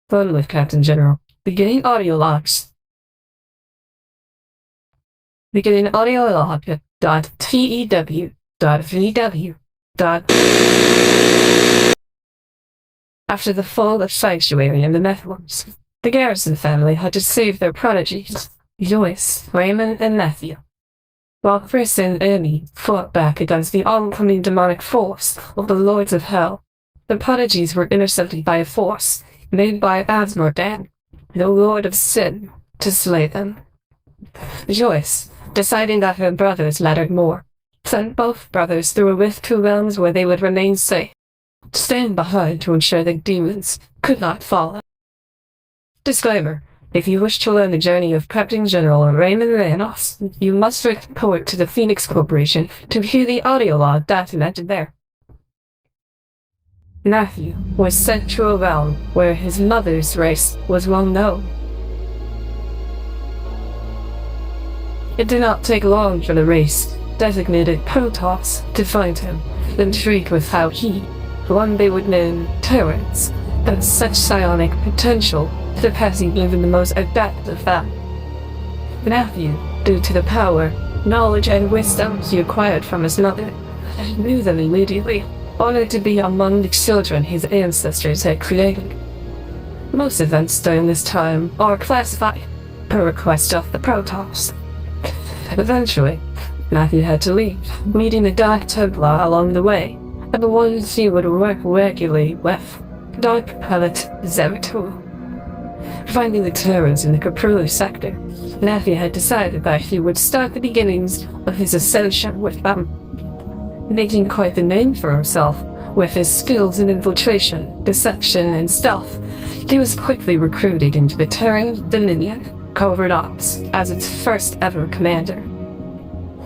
Fun with Captain General. Beginning audio logs. Beginning audio log dot tew dot vw dot. After the fall of Sanctuary and the Netherlands, the Garrison family had to save their prodigies, Joyce, Raymond, and Matthew. While Chris and Amy fought back against the oncoming demonic force of the Lords of Hell, the prodigies were intercepted by a force made by Asmordan, the Lord of Sin, to slay them. Joyce, deciding that her brothers mattered more, sent both brothers through a rift to realms where they would remain safe, staying behind to ensure that demons could not follow. Disclaimer: if you wish to learn the journey of Captain General Raymond Reynolds, you must report to the Phoenix Corporation to hear the audio log documented there. Matthew was sent to a realm where his mother's race was well known. It did not take long for the race, designated Protoss, to find him, intrigued with how he, one they would name Terrans, had such psionic potential, surpassing even the most adept of them. Matthew, due to the power, knowledge, and wisdom he acquired from his mother, knew them immediately, honored to be among the children his ancestors had created. Most events during this time are classified per request of the Protoss. Eventually, Matthew had to leave, meeting the Dark Templar along the way, and the ones he would work regularly with, Dark Prelate Zeratul. Finding the Terrans in the Caprulu sector, Matthew had decided that he would start the beginnings of his ascension with them. Making quite the name for himself with his skills in infiltration, deception, and stealth, he was quickly recruited into the Terran Dominion Covert Ops as its first ever commander.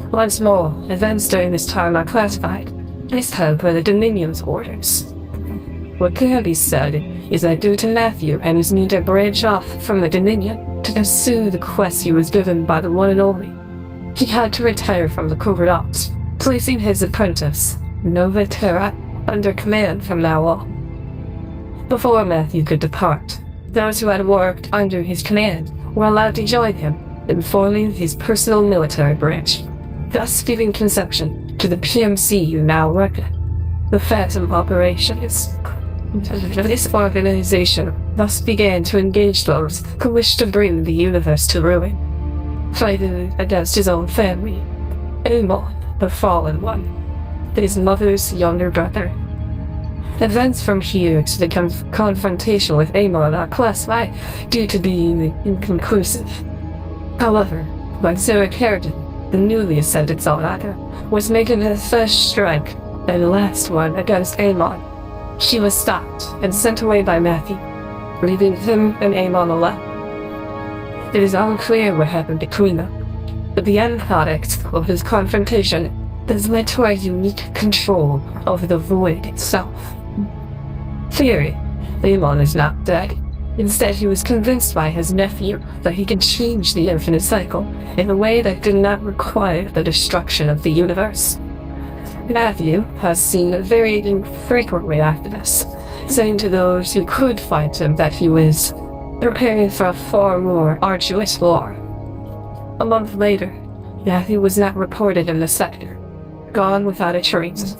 Once more, events during this time are classified, this time by the Dominion's orders. What can be said is that due to Matthew and his need to branch off from the Dominion to pursue the quest he was given by the one and only, he had to retire from the Covert Ops, placing his apprentice, Nova Terra, under command from now on. Before Matthew could depart, those who had worked under his command were allowed to join him in forming his personal military branch, thus giving conception to the PMC you now work in, the Phantom Operations. This organization thus began to engage those who wished to bring the universe to ruin, fighting against his own family, Amon, the Fallen One, his mother's younger brother. Events from here to the confrontation with Amon are classified due to being inconclusive. However, when Sarah Carradine, the newly ascended Zalaka, was making her first strike, and last one against Amon, she was stopped and sent away by Matthew, leaving him and Amon alone. It is unclear what happened between them, but the end product of his confrontation has led to a unique control over the void itself. Theory: Raymond is not dead. Instead, he was convinced by his nephew that he could change the infinite cycle in a way that did not require the destruction of the universe. Matthew has seen very infrequently after this, saying to those who could find him that he was preparing for a far more arduous war. A month later, Matthew was not reported in the sector, gone without a trace,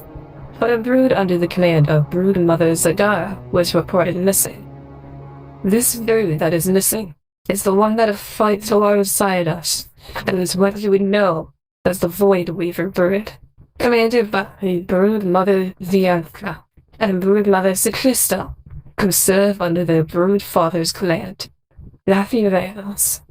but a brood under the command of Brood Mother Zagara was reported missing. This brood that is missing is the one that fights alongside us, and is what you would know as the Void Weaver brood, commanded by Brood Mother Zianka and Brood Mother Sikrista, who serve under their Brood Father's command, Matthew Reynolds.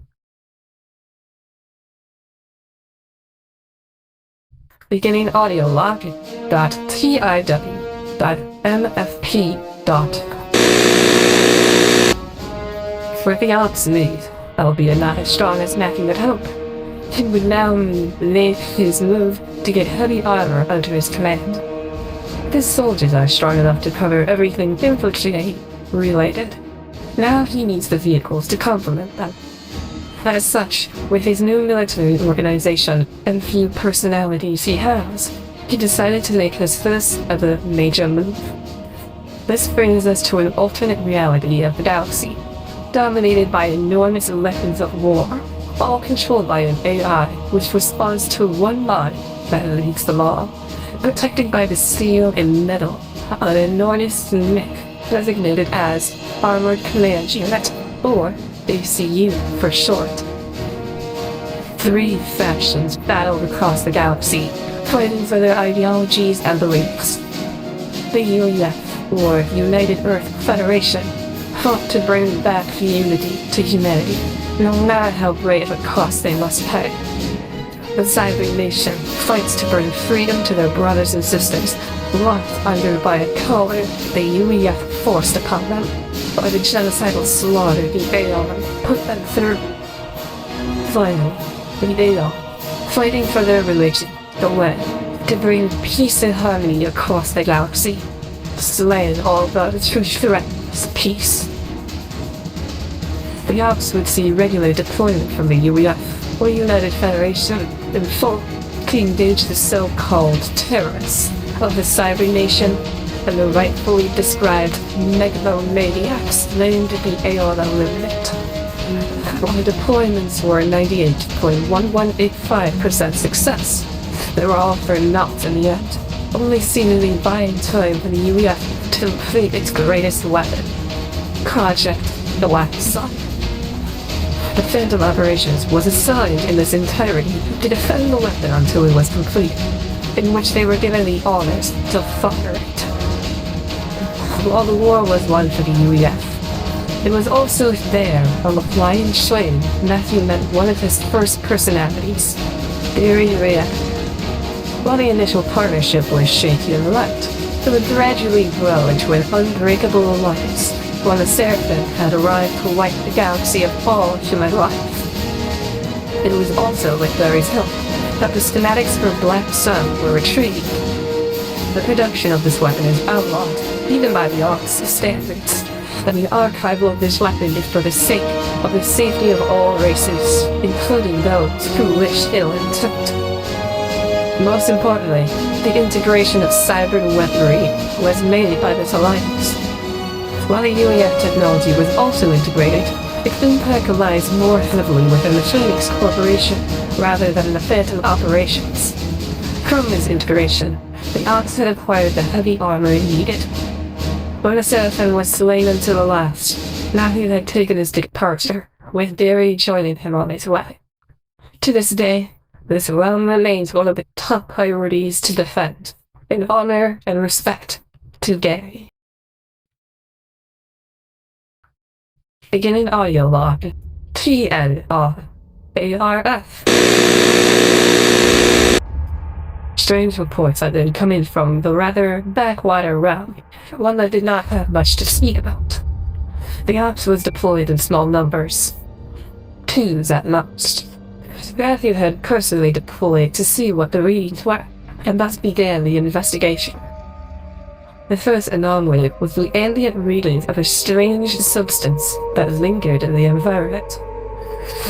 Beginning audio log dot TIW dot MFP dot. For the odds need, albeit not as strong as Matthew would hope, he would now make his move to get heavy armor under his command. His soldiers are strong enough to cover everything infiltrate related. Now he needs the vehicles to complement them. As such, with his new military organization and few personalities he has, he decided to make his first ever major move. This brings us to an alternate reality of the galaxy, dominated by enormous weapons of war, all controlled by an AI which responds to one line that leads them all, protected by the steel and metal of an enormous mech designated as Armored Command Unit, or ACU for short. 3 factions battled across the galaxy, fighting for their ideologies and beliefs. The UEF, or United Earth Federation, fought to bring back unity to humanity, no matter how great of a cost they must pay. The Cyber Nation fights to bring freedom to their brothers and sisters, locked under by a collar the UEF forced upon them, by the genocidal slaughter the AR put them through. Finally, the AR, fighting for their religion, the way, to bring peace and harmony across the galaxy, slaying all those who threatens peace. The Ops would see regular deployment from the UEF, or United Federation, in full, to engage the so-called terrorists of the Cyber Nation and the rightfully described megalomaniacs named the AR Limit. While the deployments were 98.1185% success, they were all for naught in the end, only seemingly buying time for the UEF to complete its greatest weapon, Project the Black Sun. The Phantom Operations was assigned in its entirety to defend the weapon until it was complete, in which they were given the honors to fire it. While the war was won for the UEF, it was also there on the flying train Matthew met one of his first personalities, Raymond. While the initial partnership was shaky and light, it would gradually grow into an unbreakable alliance, while the Seraphim had arrived to wipe the galaxy of all human life. It was also with Larry's help that the schematics for Black Sun were retrieved. The production of this weapon is outlawed, even by the Ops standards, and the archival of this weapon is for the sake of the safety of all races, including those who wish ill intent. Most importantly, the integration of cyber weaponry was made by this alliance. While the UEF technology was also integrated, its impact lies more heavily within the Phoenix Corporation rather than the Phantom Operations. From this integration, the Ops had acquired the heavy armor it needed. When the Seraphim was slain until the last, Matthew had taken his departure, with Derry joining him on his way. To this day, this realm remains one of the top priorities to defend, in honor and respect to Derry. Beginning audio log, TNR-ARF. Strange reports had been coming from the rather backwater realm, one that did not have much to speak about. The Ops was deployed in small numbers, 2s at most. Matthew had personally deployed to see what the readings were, and thus began the investigation. The first anomaly was the ambient readings of a strange substance that lingered in the environment.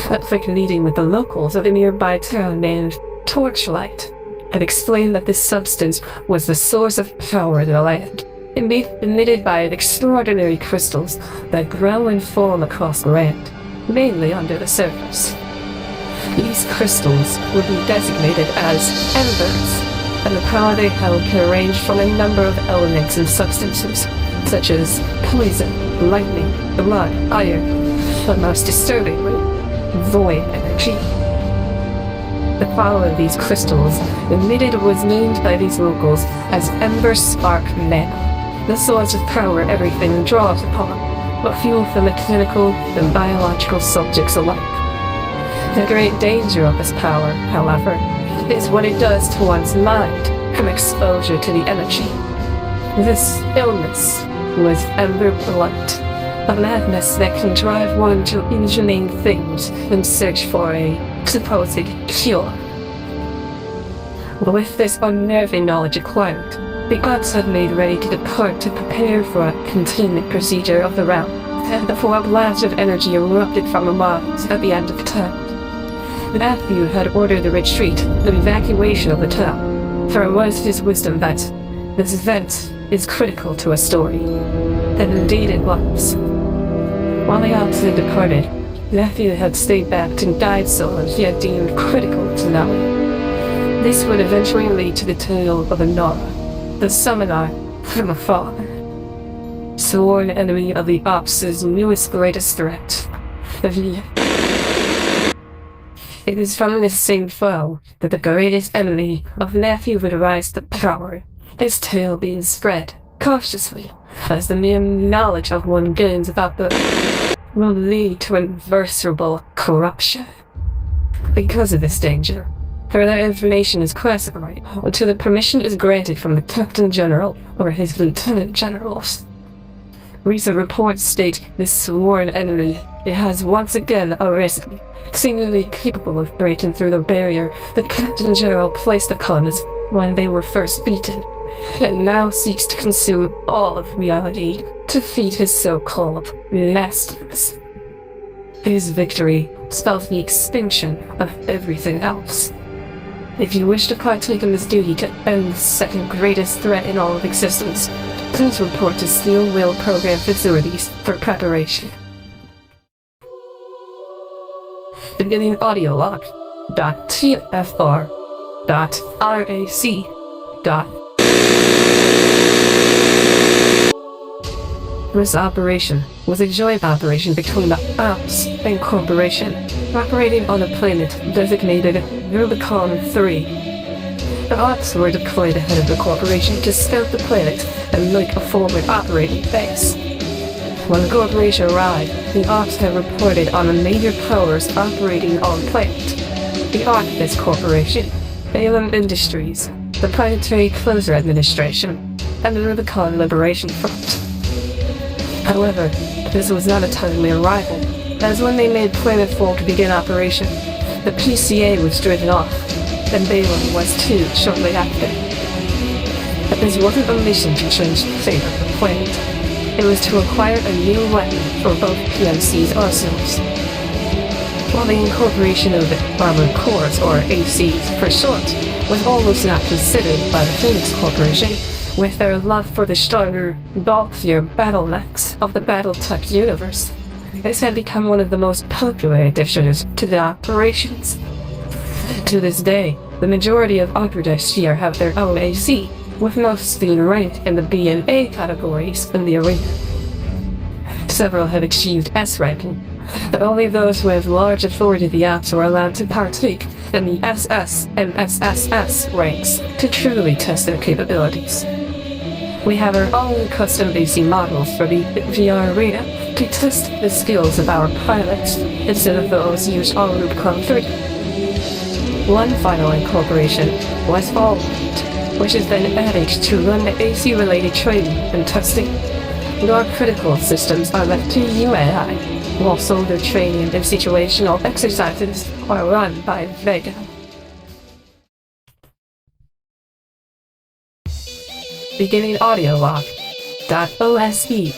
A quick meeting with the locals of a nearby town named Torchlight had explained that this substance was the source of power in the land, emitted by extraordinary crystals that grow and form across the land, mainly under the surface. These crystals would be designated as embers, and the power they held can range from a number of elements and substances, such as poison, lightning, blood, iron, but most disturbingly, void energy. The power of these crystals emitted was named by these locals as Ember Spark Mana, the source of power everything draws upon, but fuel for mechanical and biological subjects alike. The great danger of this power, however, is what it does to one's mind from exposure to the energy. This illness was Ember Blight, a madness that can drive one to inhumane things in search for a supposed cure. With this unnerving knowledge acquired, the Ops had made ready to depart to prepare for a containment procedure of the realm, before a blast of energy erupted from the mines at the end of the tunnel. Matthew had ordered the retreat, the evacuation of the town, for it was his wisdom that this event, is critical to a story. And indeed it was. While the ops had departed, Nephew had stayed back to guide someone he had deemed critical to knowing. This would eventually lead to the tale of FNIA, the summoner from afar. Sworn enemy of the ops' newest greatest threat, FNIA. It is from this same foe that the greatest enemy of Nephew would rise to power, his tale being spread cautiously, as the mere knowledge of one gains about the will lead to irreversible corruption. Because of this danger, further information is classified until the permission is granted from the Captain General or his Lieutenant Generals. Recent reports state this sworn enemy has once again arisen, seemingly capable of breaking through the barrier the Captain General placed upon us when they were first beaten, and now seeks to consume all of reality to feed his so-called masters. His victory spells the extinction of everything else. If you wish to partake in this duty to end the second greatest threat in all of existence, please report to Steel Wheel Program facilities for preparation. Beginning audio log. .tfr. .rac. This operation was a joint operation between the Ops and Corporation, operating on a planet designated Rubicon 3. The Ops were deployed ahead of the Corporation to scout the planet and make a forward operating base. When the Corporation arrived, the Ops had reported on the major powers operating on planet. The Arc of this corporation, Balaam Industries, the Planetary Closure Administration, and the Rubicon Liberation Front. However, this was not a timely arrival, as when they made Planet 4 to begin operation, the PCA was driven off, and Balaam was too shortly after. But this wasn't a mission to change the fate of the planet. It was to acquire a new weapon for both PMC's arsenals. While the incorporation of Armored Cores, or ACs for short, was almost not considered by the Phoenix Corporation, with their love for the stronger, bulkier battle mechs of the Battletech universe, this had become one of the most popular additions to the operations. To this day, the majority of operatives here have their own AC, with most being ranked in the B and A categories in the arena. Several have achieved S ranking, but only those who have large authority the apps are allowed to partake in the SS and SSS ranks to truly test their capabilities. We have our own custom AC models for the VR arena to test the skills of our pilots instead of those used on Rubicon 3. One final incorporation was Fallout, which is then added to run the AC-related training and testing. Your critical systems are left to UAI, while soldier training and situational exercises are run by Vega. Beginning audio log. .osb.tug.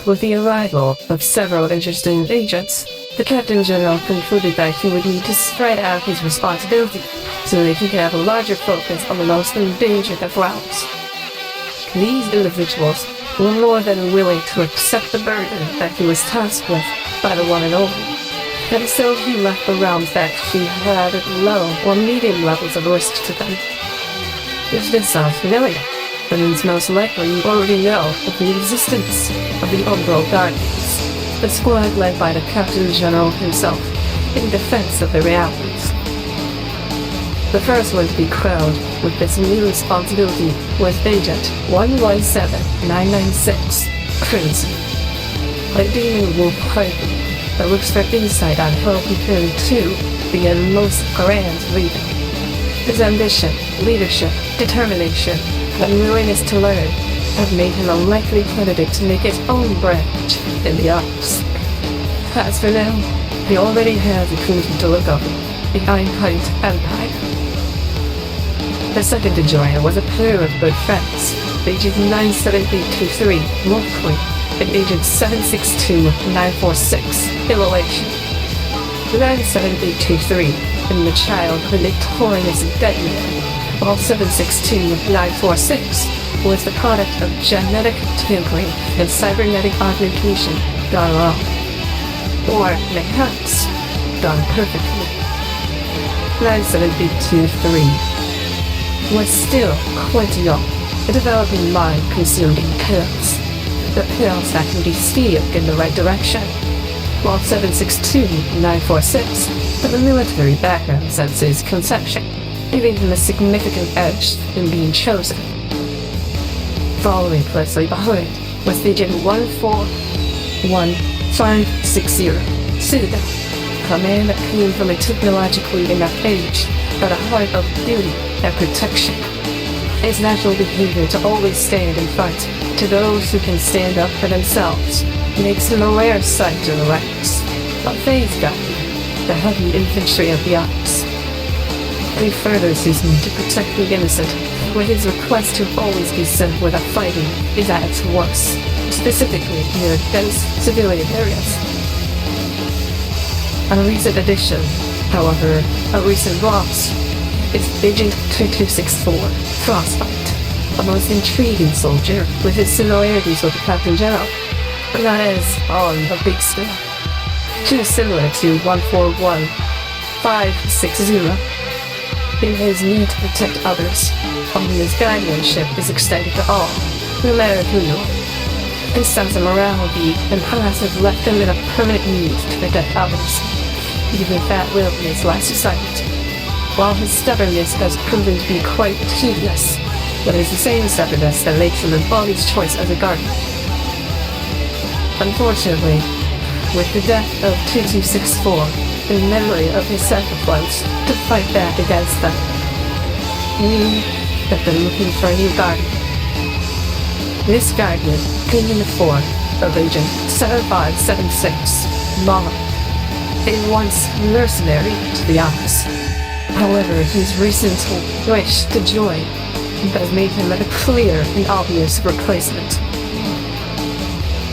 With the arrival of several interesting agents, the Captain General concluded that he would need to spread out his responsibility so that he could have a larger focus on the most endangered of routes. These individuals were more than willing to accept the burden that he was tasked with by the one and only, and so he left the realms that he had at low or medium levels of risk to them. If this sounds familiar, then it's most likely you already know of the existence of the Umbral Guardians, the squad led by the Captain General himself, in defense of the realities. The first one to be crowned with this new responsibility was Agent 117996, Crimson, a demon wolf hybrid that looks for insight on how prepared to be a most grand leader. His ambition, leadership, determination, and willingness to learn have made him a likely candidate to make his own branch in the Ops. As for now, he already has a kingdom to look over, the Einheit Empire. The second to join was a pair of good friends, Agent 97823, Wolf Queen, and Agent 762946, Immolation. 97823 and the child of a notorious dead man, while 762946 was the product of genetic tampering and cybernetic augmentation gone wrong. Or perhaps done perfectly. 97823 was still quite young, a developing mind consumed in pills. The pills that can be steered in the right direction, while 762946 had a military background since his conception, giving him a significant edge in being chosen. Following closely behind was Agent 141560, Suda, a man that came from a technologically enough age, but a heart of duty and protection. His natural behavior to always stand and fight to those who can stand up for themselves makes him a rare sight in the ranks. A phase guy, the heavy infantry of the Alps. He furthers his need to protect the innocent, with his request to always be sent where the fighting is at its worst, specifically near dense civilian areas. A recent addition, however, a recent loss, is Agent 2264, Frostbite, a most intriguing soldier with his similarities with the Captain General, but not as on a big scale. Too similar to 141560 in his need to protect others, only his guardianship is extended to all, no matter who you are. His sense of morality and past has left him in a permanent need to protect others, even if that will be his last assignment. While his stubbornness has proven to be quite tedious, but it's the same stubbornness that makes him embodies choice as a guardian. Unfortunately, with the death of 2264, in memory of his sacrifice to fight back against them, we have been looking for a new guardian. This guardian came in the form of Agent 7576, Mama, a once mercenary to the office. However, his recent wish to join has made him a clear and obvious replacement.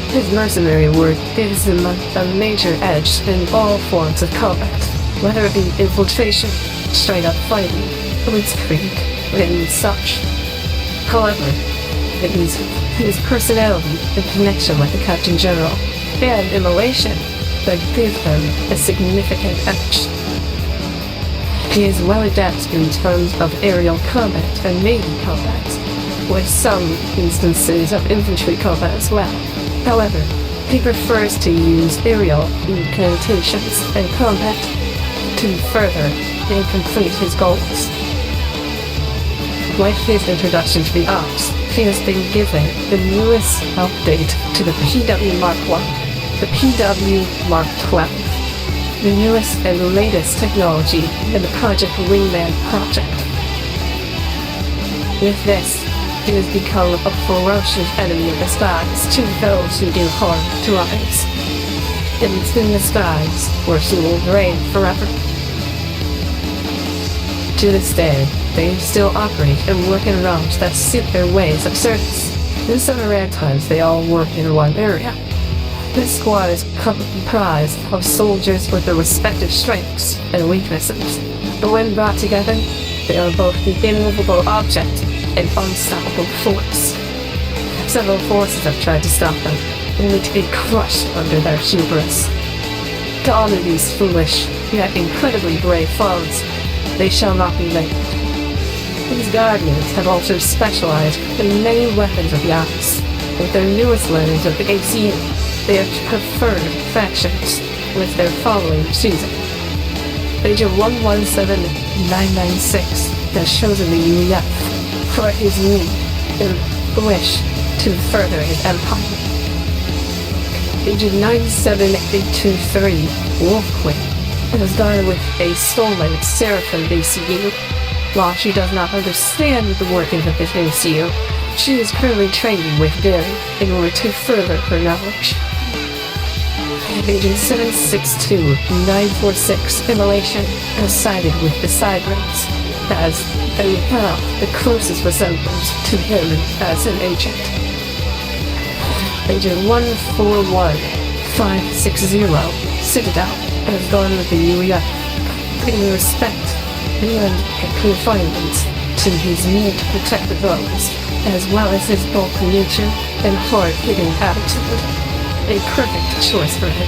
His mercenary work gives him a major edge in all forms of combat, whether it be infiltration, straight-up fighting, blitzkrieg, and such. However, it is his personality in connection with the Captain General and immolation that give him a significant edge. He is well adapted in terms of aerial combat and navy combat, with some instances of infantry combat as well. However, he prefers to use aerial incantations and combat to further and complete his goals. With his introduction to the Ops, he has been given the newest update to the PW Mark I, the PW Mark 12, the newest and latest technology in the Project Wingman project. With this, he has become a ferocious enemy in disguise to those who do harm to others. And it's in disguise where he will reign forever. To this day, they still operate and work in realms that suit their ways of service. In some rare times, they all work in one area. This squad is comprised of soldiers with their respective strengths and weaknesses, but when brought together, they are both the immovable object and unstoppable force. Several forces have tried to stop them, only to be crushed under their hubris. To honor these foolish, yet incredibly brave foes, they shall not be named. These guardians have also specialized in many weapons of the Ops. With their newest letters of the ACU, they have preferred factions with their following choosing. Agent 117996 has chosen the UEF for his need and wish to further his empire. Agent 97823 Wolfqueen has gone with a stolen Seraphim ACU. While she does not understand the workings of this ACU, she is currently training with Gary in order to further her knowledge. Agent 762946 Immolation has sided with the Cyberns, as they have the closest resemblance to him as an agent. Agent 141560 Citadel has gone with the UEF, paying respect and confinement to his need to protect the votes, as well as his bold nature and hard-hitting attitude. A perfect choice for him.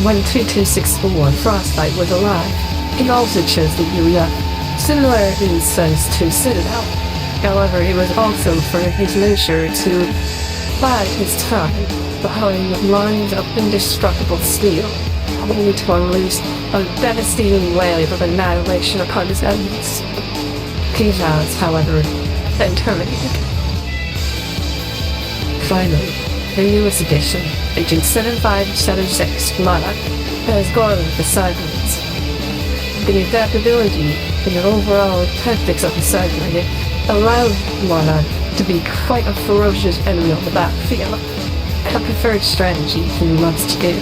When 2264 Frostbite was alive, he also chose the UEF, similar in sense to Citadel. However, it was also for his nature to bide his time behind lines of indestructible steel, only to unleash a devastating wave of annihilation upon his enemies. He has, however, been terminated. Finally, the newest addition, Agent 7576 Monarch, has gone with the sidelines. The adaptability and the overall tactics of the sideline allowed Monarch to be quite a ferocious enemy on the battlefield, a preferred strategy he loves to do.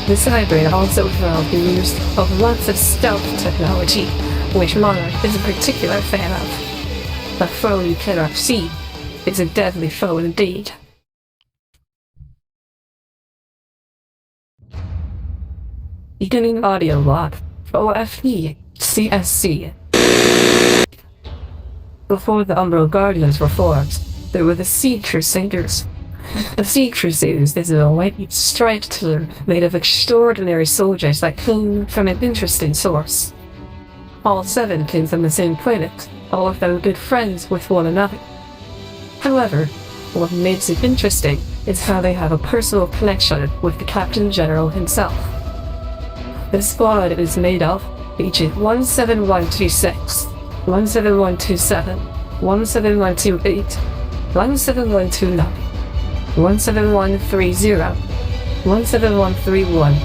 This hybrid also involved the use of lots of stealth technology, which Monarch is a particular fan of. A foe you cannot see is a deadly foe indeed. Beginning audio log for FNIA CSC. Before the Umbral Guardians were formed, there were the Sea Crusaders. The Sea Crusaders is a white striped team made of extraordinary soldiers that came from an interesting source. All 7 came from the same planet, all of them good friends with one another. However, what makes it interesting is how they have a personal connection with the Captain General himself. The squad is made of Agent 17126, 17127, 17128, 17129, 17130, 17131,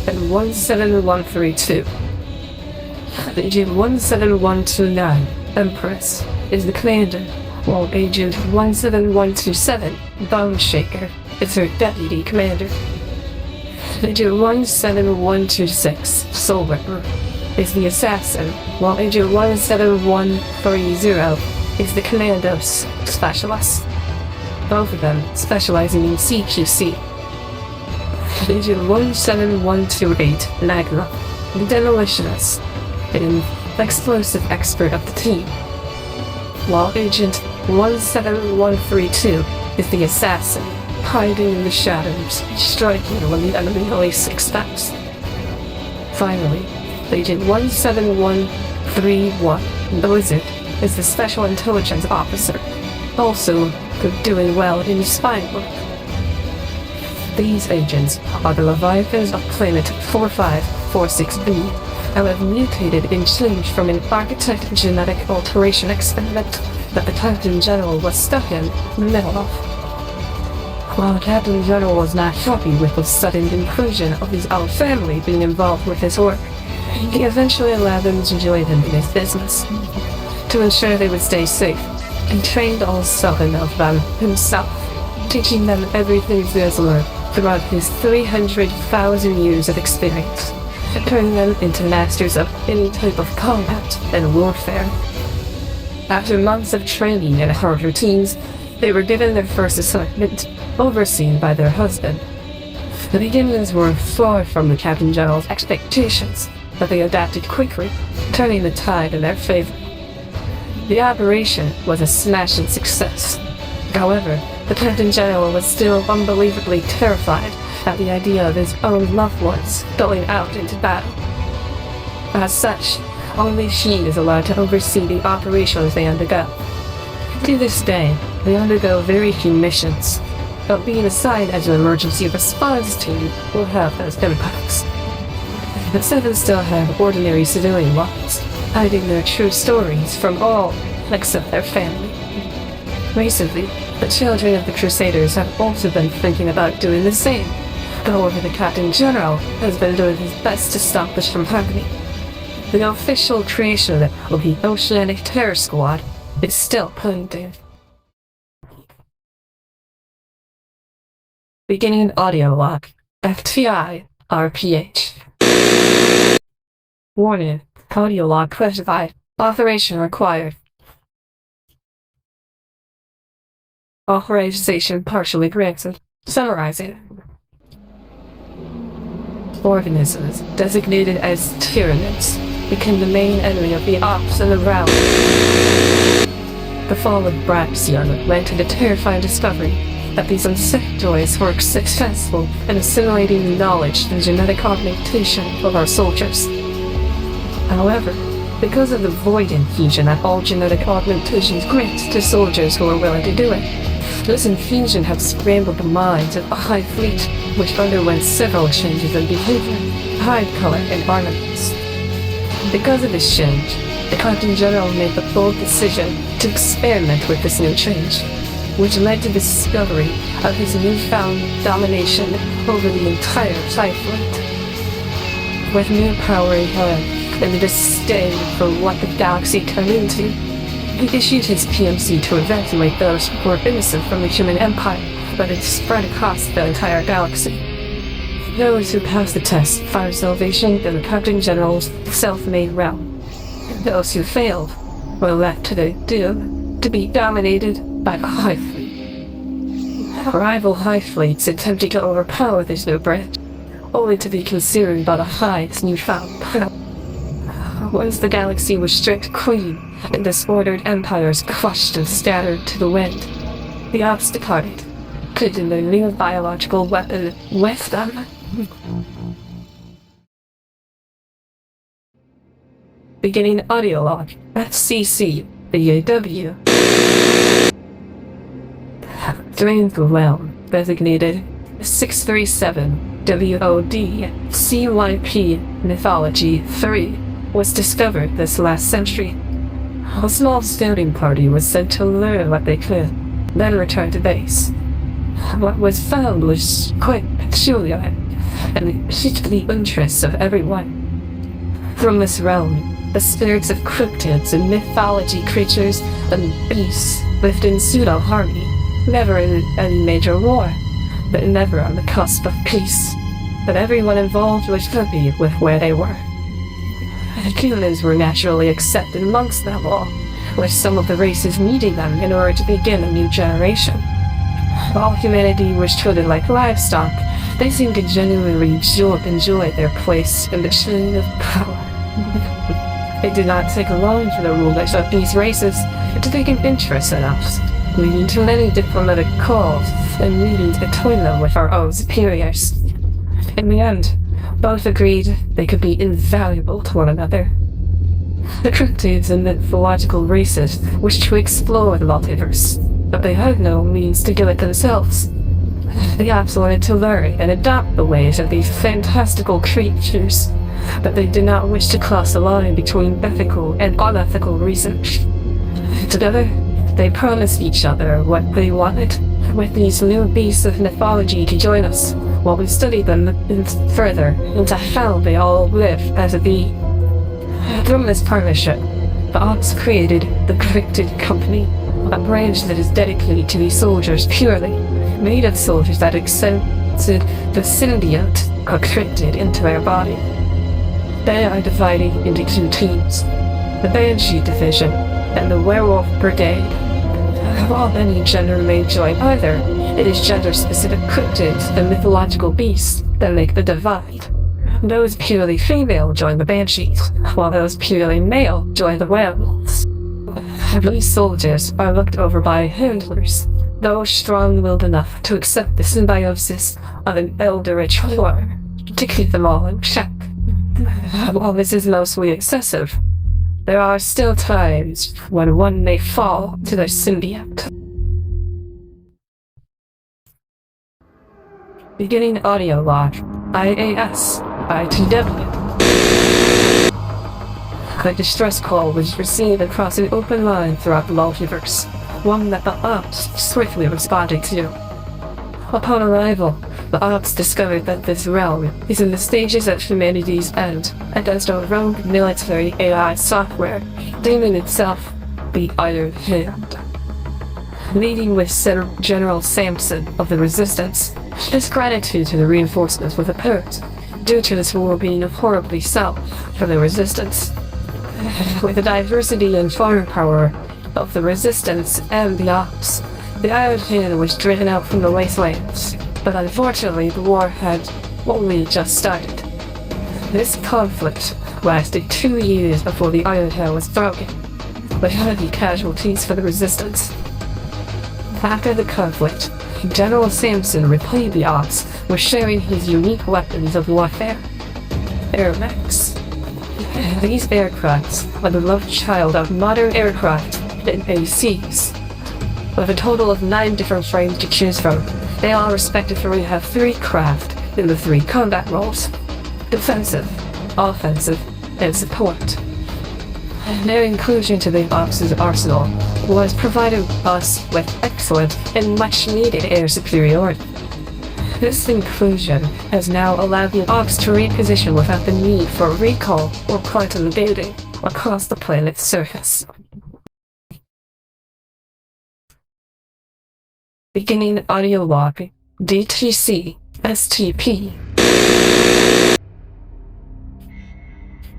and 17132. Agent 17129, Empress, is the commander, while Agent 17127, Bone Shaker, is her deputy commander. Agent 17126, Soul Ripper, is the assassin, while Agent 17130 is the commando specialist. Both of them specializing in CQC. Agent 17128, Magna, the demolitionist, and explosive expert of the team, while Agent 17132 is the assassin, hiding in the shadows, striking when the enemy least expects. Finally, Agent 17131, the Wizard, is the special intelligence officer, also doing well in spy work. These agents are the Leviathans of Planet 4546b, and have mutated and changed from an architect genetic alteration experiment that the Captain General was stuck in the middle of. While the Captain General was not happy with the sudden inclusion of his own family being involved with his work, he eventually allowed them to join him in his business. To ensure they would stay safe, he trained all 7 of them himself, teaching them everything he has learned throughout his 300,000 years of experience, and turning them into masters of any type of combat and warfare. After months of training and hard routines, they were given their first assignment, overseen by their husband. The beginnings were far from the Captain General's expectations, but they adapted quickly, turning the tide in their favor. The operation was a smashing success. However, the Captain General was still unbelievably terrified at the idea of his own loved ones going out into battle. As such, only she is allowed to oversee the operations they undergo. To this day, they undergo very few missions, but being assigned as an emergency response team will have those impacts. The 7 still have ordinary civilian lives, hiding their true stories from all except their family. Recently, the children of the Crusaders have also been thinking about doing the same. However, the Captain General has been doing his best to stop this from happening. The official creation of the Oceanic Terror Squad is still pending. Beginning audio log, FTI, RPH. Warning, audio log classified, authorization required. Authorization partially granted. Summarizing. organisms, designated as Tyranids, became the main enemy of the Ops and the realm. The fall of Braxion led to the terrifying discovery that these insectoids were successful in assimilating the knowledge and genetic augmentation of our soldiers. However, because of the void infusion that all genetic augmentations grant to soldiers who are willing to do it, this infusion has scrambled the minds of the High Fleet, which underwent several changes in behavior, hide color, and ornaments. Because of this change, the Captain General made the bold decision to experiment with this new change, which led to the discovery of his newfound domination over the entire High Fleet. With new power in hand, and the disdain for what the galaxy turned into, he issued his PMC to evacuate those who were innocent from the human empire that had spread across the entire galaxy. Those who passed the test found salvation in the Captain General's self-made realm. Those who failed were left to their doom to be dominated by the High Fleet. Rival High Fleets attempted to overpower this new branch, only to be consumed by the Hive's newfound power. Once the galaxy was stripped clean and disordered empires crushed and scattered to the wind, the Ops departed, taking their new biological weapon with them. Beginning audio log, FCC, BAW. During the realm, designated 637 WOD CYP Mythology 3, was discovered this last century. A small scouting party was sent to learn what they could, then return to base. What was found was quite peculiar, and piqued the interests of everyone. From this realm, the spirits of cryptids and mythology creatures and beasts lived in pseudo-harmony, never in any major war, but never on the cusp of peace. But everyone involved was happy with where they were. Humans were naturally accepted amongst them all, with some of the races needing them in order to begin a new generation. While humanity was treated like livestock, they seemed to genuinely enjoy their place in the chain of power. It did not take long for the rulers of these races to take an interest in us, leading to many diplomatic calls and meetings between them with our own superiors. In the end, both agreed they could be invaluable to one another. The cryptids and mythological races wished to explore the multiverse, but they had no means to do it themselves. The Ops wanted to learn and adopt the ways of these fantastical creatures, but they did not wish to cross the line between ethical and unethical research. Together, they promised each other what they wanted, with these new beasts of mythology to join us, while we studied them further into how they all live as a being. From this partnership, the Ops created the Cryptid Company, a branch that is dedicated to these soldiers purely, made of soldiers that accepted the symbiote or cryptid into their body. They are divided into two teams, the Banshee Division and the Werewolf Brigade. While any gender may join either, it is gender-specific cryptids and mythological beasts that make the divide. Those purely female join the Banshees, while those purely male join the Werewolves. These soldiers are looked over by handlers, those strong-willed enough to accept the symbiosis of an eldritch horror, to keep them all in check. While this is mostly excessive, there are still times when one may fall to their symbiote. Beginning audio log, IAS, ITW. A distress call was received across an open line throughout the multiverse, one that the Ops swiftly responded to. Upon arrival, the Ops discovered that this realm is in the stages of humanity's end, and as the rogue military AI software, deeming itself the Iron Hand. Leading with General Samson of the Resistance, his gratitude to the reinforcements was apparent, due to this war being horribly south for the Resistance. With the diversity and firepower of the Resistance and the Ops, the Iron Hand was driven out from the wastelands, but unfortunately the war had only just started. This conflict lasted 2 years before the Iron Hand was broken, with heavy casualties for the resistance. After the conflict, General Samson repaid the Ops with sharing his unique weapons of warfare, airmechs. These aircrafts are the love child of modern aircraft and ACs. With a total of 9 different frames to choose from, they all respectively have 3 craft in the 3 combat roles: defensive, offensive, and support. Their inclusion to the Ops' arsenal was provided us with excellent and much needed air superiority. This inclusion has now allowed the Ops to reposition without the need for recall or quantum dating across the planet's surface. Beginning audio log DTC STP.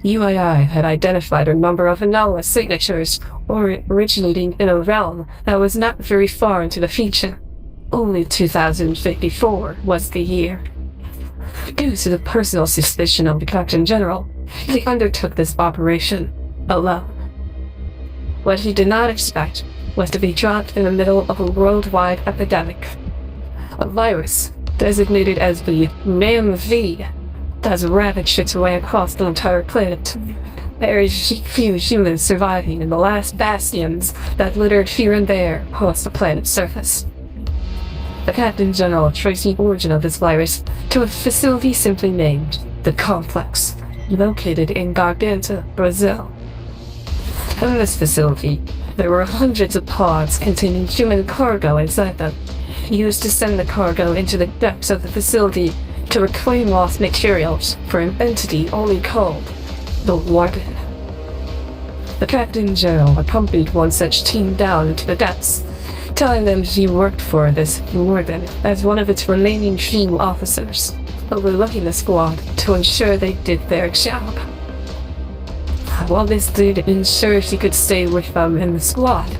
UII had identified a number of anomalous signatures originating in a realm that was not very far into the future. Only 2054 was the year. Due to the personal suspicion of the Captain General, he undertook this operation alone. What he did not expect was to be dropped in the middle of a worldwide epidemic. A virus, designated as the MV, has ravaged its way across the entire planet. There is few humans surviving in the last bastions that littered here and there across the planet's surface. The Captain General traced the origin of this virus to a facility simply named the Complex, located in Garganta, Brazil. In this facility, there were hundreds of pods containing human cargo inside them, used to send the cargo into the depths of the facility to reclaim lost materials for an entity only called the Warden. The Captain General accompanied one such team down into the depths, telling them he worked for this Warden as one of its remaining team officers, overlooking the squad to ensure they did their job. While this did ensure he could stay with them in the squad,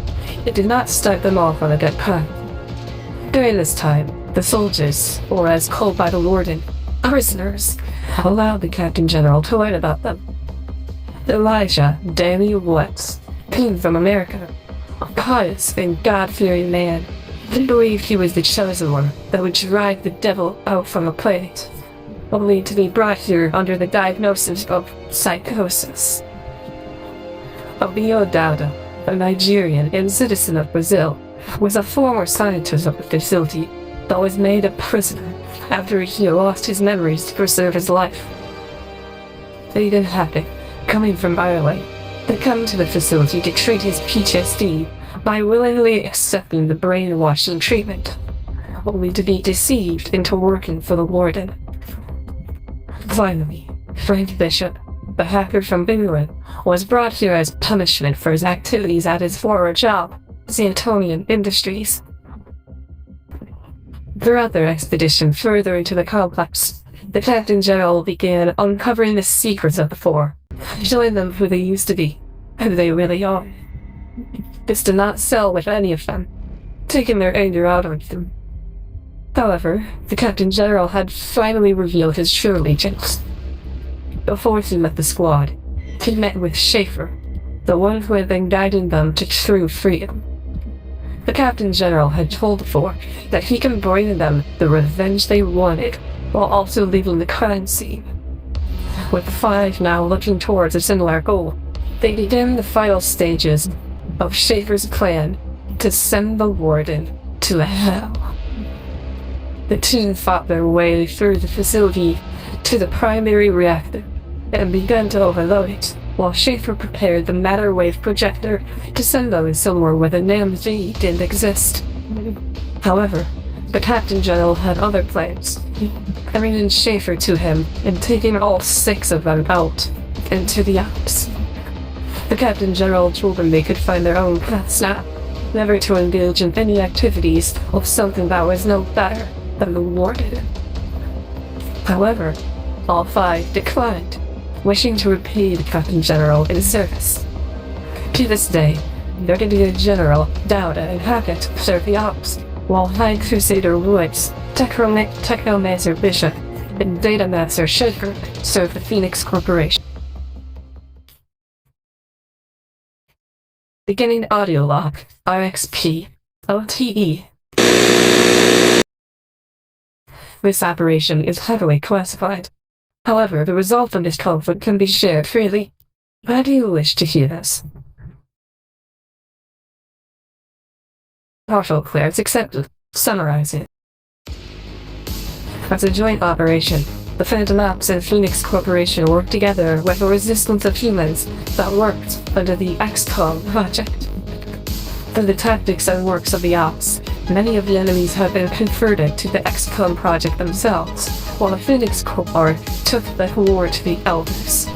it did not start them off on a good path. During this time, the soldiers, or as called by the Warden, prisoners, allowed the Captain General to learn about them. Elijah Daniel Woods came from America, a pious and God-fearing man. He believed he was the chosen one that would drive the devil out from the planet, only to be brought here under the diagnosis of psychosis. Obio Dauda, a Nigerian and citizen of Brazil, was a former scientist of the facility that was made a prisoner after he lost his memories to preserve his life. Aidan Hackett, coming from Ireland, had come to the facility to treat his PTSD by willingly accepting the brainwashing treatment, only to be deceived into working for the Warden. Finally, Frank Bishop, the hacker from England, was brought here as punishment for his activities at his former job, Xantonian Industries. Throughout their expedition further into the complex, the Captain General began uncovering the secrets of the Four, showing them who they used to be, who they really are. This did not sell with any of them, taking their anger out on them. However, the Captain General had finally revealed his true allegiance. Before he met the squad, he met with Schaefer, the one who had been guiding them to true freedom. The Captain General had told the Four that he can bring them the revenge they wanted, while also leaving the crime scene. With the Five now looking towards a similar goal, they began the final stages of Schaefer's plan to send the Warden to hell. The team fought their way through the facility to the primary reactor and began to overload it, while Schaefer prepared the matter wave projector to send them somewhere where the NAMZ didn't exist. However, the Captain General had other plans, bringing Schaefer to him and taking all 6 of them out into the Alps. The Captain General told them they could find their own paths now, never to engage in any activities of something that was no better than the Warden. However, all 5 declined, wishing to repay the Captain General in service. To this day, Brigadier General Dauda and Hackett serve the Ops, while High Crusader Woods, Technomancer Bishop, and Data Master Shaker serve the Phoenix Corporation. Beginning audio log, RXP, OTE. This operation is heavily classified. However, the result of this conflict can be shared freely. Why do you wish to hear this? Partial clearance accepted. Summarize it. As a joint operation, the Phantom Ops and Phoenix Corporation worked together with a resistance of humans that worked under the XCOM project. Through the tactics and works of the Ops, many of the enemies have been converted to the XCOM project themselves, while the Phoenix Corps took the war to the Elders.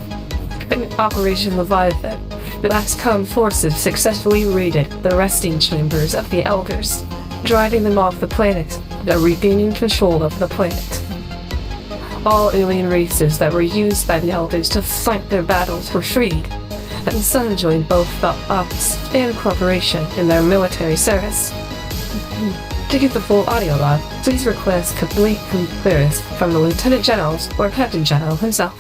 In Operation Leviathan, the XCOM forces successfully raided the resting chambers of the Elders, driving them off the planet and regaining control of the planet. All alien races that were used by the Elders to fight their battles were freed, and some joined both the Ops and Corporation in their military service. To get the full audio log, please request complete clearance from the Lieutenant Generals or Captain General himself.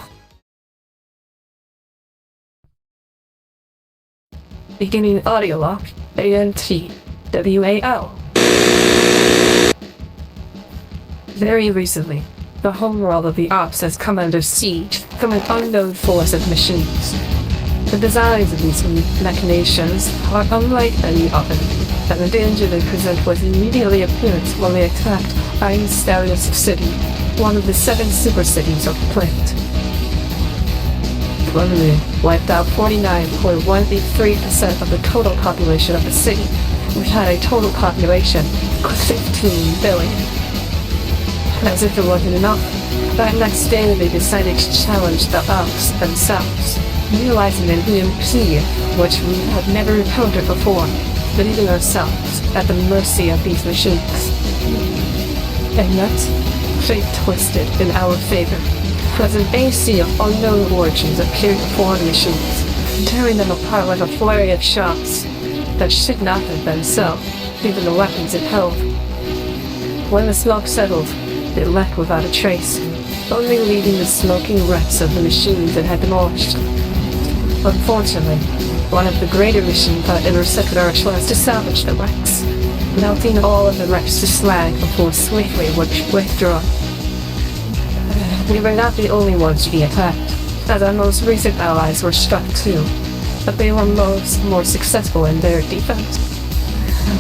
Beginning audio log, ANTWAL. Very recently, the homeworld of the Ops has come under siege from an unknown force of machines. The designs of these machinations are unlike any other, and the danger they present was immediately apparent when they attacked Einstein City, one of the 7 super cities of the planet. London wiped out 49.183% of the total population of the city, which had a total population of 15 billion. As if it wasn't enough, that next day they decided to challenge the Ops themselves, utilizing an EMP, which we had never encountered before, leaving ourselves at the mercy of these machines. And yet, fate twisted in our favor, as an AC of unknown origins appeared before the machines, tearing them apart with a flurry of shots that should not have been so, given the weapons it held. When the smoke settled, it left without a trace, only leaving the smoking wrecks of the machines it had demolished. Unfortunately, one of the greater machines that intercepted our chance to salvage the wrecks, melting all of the wrecks to slag before swiftly withdrawing. We were not the only ones to be attacked, as our most recent allies were struck too, but they were more successful in their defense.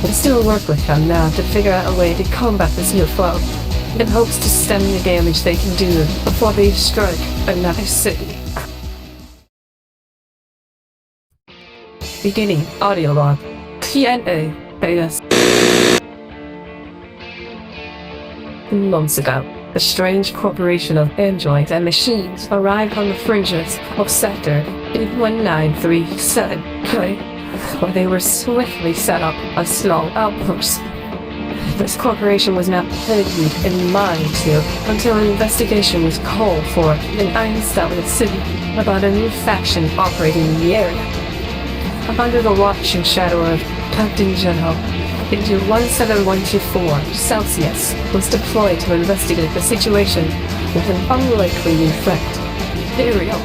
We still work with them now to figure out a way to combat this new foe, in hopes to stem the damage they can do before they strike another city. Beginning audio log, TNA AS. Months ago, a strange corporation of androids and machines arrived on the fringes of Sector 1937, where they were swiftly set up a small outpost. This corporation was not pegged in mind to until an investigation was called for in Einstein City about a new faction operating in the area. Under the watch and shadow of Captain General, into 17124 Celsius was deployed to investigate the situation with an unlikely new threat, Ariel,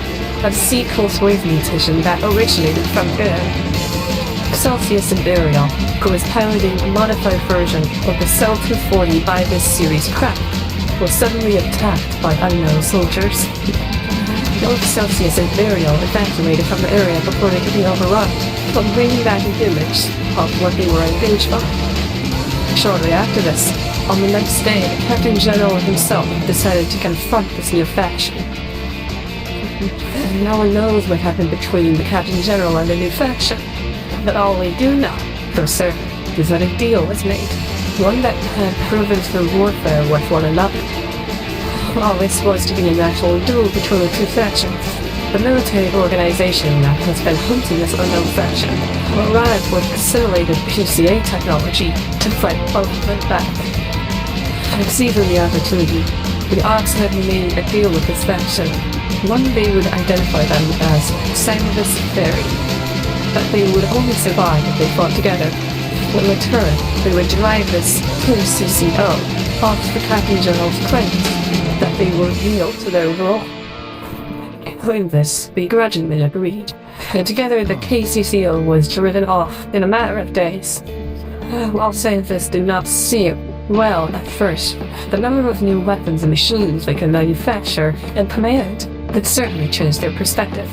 a C-Close wave mutation that originated from Earth. Celsius and Ariel, who was piloting a modified version of the Cell 240 Ibis series craft, was suddenly attacked by unknown soldiers. Both Celsius and Ariel evacuated from the area before they could be overrun, but bringing back an image of what they were engaged by. Shortly after this, on the next day, the Captain General himself decided to confront this new faction. No one knows what happened between the Captain General and the new faction, but all we do know, for certain, is that a deal was made, one that had proven through warfare with one another. While this was to be an actual duel between the two factions, the military organization that has been hunting this unknown faction arrived with assimilated PCA technology to fight both of them back. And seizing the opportunity, the Ops had made a deal with this faction, one they would identify them as Samus Fairy, that they would only survive if they fought together. In return, they would drive this CCO false the Captain General's claims that they were real to their role. Hearing this, they grudgingly agreed, and together the KCCO was driven off in a matter of days. While scientists did not see it well at first, the number of new weapons and machines they can manufacture and command would certainly change their perspective.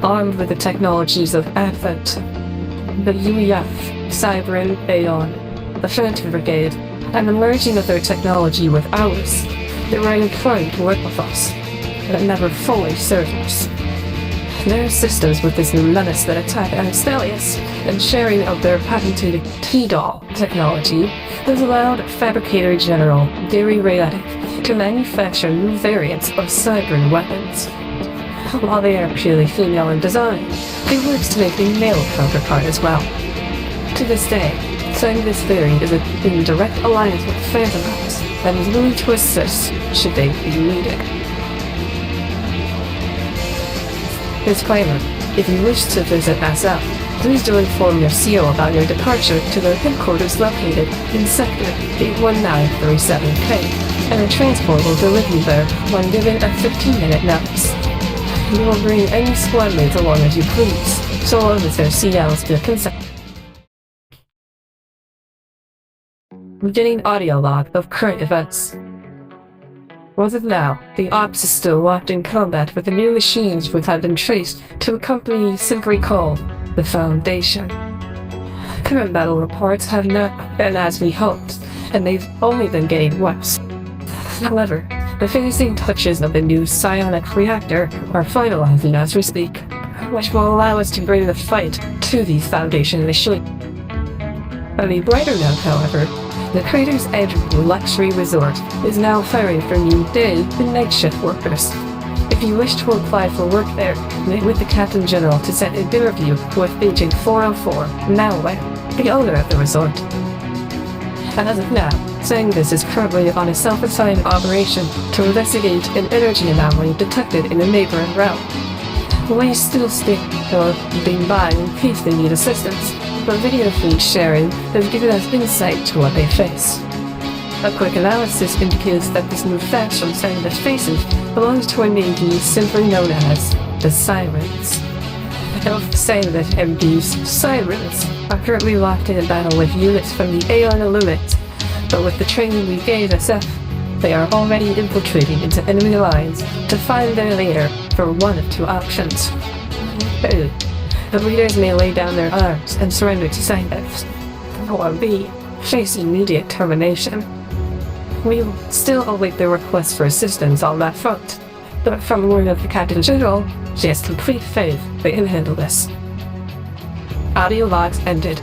Armed with the technologies of Advent, the UEF, Cyber and Aeon, the Phantom Brigade, and the merging of their technology with ours, they were inclined to work with us, but never fully served us. Their assistance with this new menace that attacked Anastelius and sharing of their patented T-Doll technology has allowed Fabricator General Gary Rayatic to manufacture new variants of cyber weapons. While they are purely female in design, they work to make a male counterpart as well. To this day, this variant is in direct alliance with Phantom House and is willing to assist should they be needed. Disclaimer: if you wish to visit SF, please do inform your CO about your departure to their headquarters located in Sector 81937K, and a transport will deliver you there when given a 15-minute notice. You will bring any squad mates along as you please, so long as their CLs give consent. Beginning audio log of current events. As of now, the Ops is still locked in combat with the new machines which have been traced to a company simply called the Foundation. Current battle reports have not been as we hoped, and they've only been getting worse. However, the finishing touches of the new psionic reactor are finalizing as we speak, which will allow us to bring the fight to the Foundation machine. On a brighter note, however, the Crater's Edge Luxury Resort is now hiring for new day and night shift workers. If you wish to apply for work there, meet with the Captain General to set an interview with Agent 404, Malware, the owner of the resort. And as of now, this is currently on a self-assigned operation to investigate an energy anomaly detected in a neighboring realm. We still stick or being by in case they need assistance, but video feed sharing has given us insight to what they face. A quick analysis indicates that this new faction Scientist faces belongs to a navy simply known as the Sirens. Elf say that MD's Sirens are currently locked in a battle with units from the Aeon Illuminate, but with the training we gave SF, they are already infiltrating into enemy lines to find their leader for one of two options. A, the leaders may lay down their arms and surrender to Scientist, or B, face immediate termination. We will still await their request for assistance on that front, but from word of the Captain General, she has complete faith they can handle this. Audio logs ended.